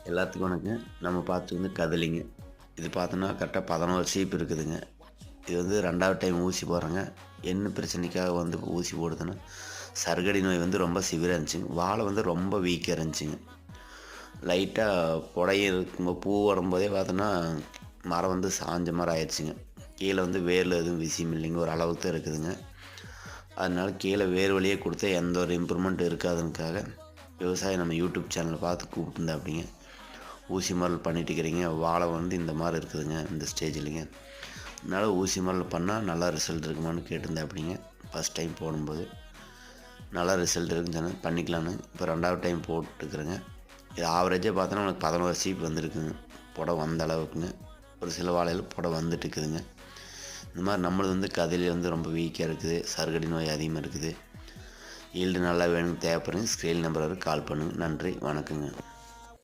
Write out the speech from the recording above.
எல்லாத்துக்கும் வணக்கம். நம்ம பார்த்துருந்து கதலிங்க. இது பார்த்தோன்னா கரெக்டாக 11 சீப் இருக்குதுங்க. இது வந்து 2வது டைம் ஊசி போடுறேங்க. என்ன பிரச்சனைக்காக வந்து ஊசி போடுதுன்னா, சர்க்கரை நோய் வந்து ரொம்ப சிவியரா இருந்துச்சுங்க. வாழை வந்து ரொம்ப வீக்காக இருந்துச்சுங்க. லைட்டாக புடைய இருக்கும்போது பூ வரும்போதே பார்த்தோன்னா, மரம் வந்து சாஞ்ச மாரி ஆயிடுச்சுங்க. கீழே வந்து வேர்ல எதுவும் விஷயம் இல்லைங்க. ஒரு அளவுக்கு தான் இருக்குதுங்க. அதனால கீழே வேர் வழியே கொடுத்தா எந்த ஒரு இம்ப்ரூவ்மெண்ட் இருக்காதுன்னுக்காக, விவசாயம் நம்ம யூடியூப் சேனலை பார்த்து கூப்பிட்டுருந்தாப்பிடிங்க. ஊசி மருந்து பண்ணிட்டு இருக்கிறீங்க, வாழை வந்து இந்த மாதிரி இருக்குதுங்க, இந்த ஸ்டேஜ்லைங்க. அதனால் ஊசி மருந்து பண்ணால் நல்லா ரிசல்ட் இருக்குமான்னு கேட்டிருந்தாப்பிடிங்க. ஃபஸ்ட் டைம் போடும்போது நல்லா ரிசல்ட் இருக்குன்னு சொன்னேன், பண்ணிக்கலான்னு. இப்போ 2வது டைம் போட்டுருக்குறேங்க. இது ஆவரேஜாக பார்த்தோன்னா எனக்கு 11 சீப் வந்திருக்குங்க. புடை வந்த அளவுக்குங்க. ஒரு சில வாழையில் புடை வந்துட்டு இருக்குதுங்க. இந்த மாதிரி நம்மளது வந்து கதிலே வந்து ரொம்ப வீக்காக இருக்குது, சர்க்கரை நோய் அதிகமாக இருக்குது. ஈல்டு நல்லா வேணும்னு தேவைப்படுறீங்க, ஸ்க்ரீன் நம்பருக்கு கால் பண்ணுங்கள். நன்றி, வணக்கங்க.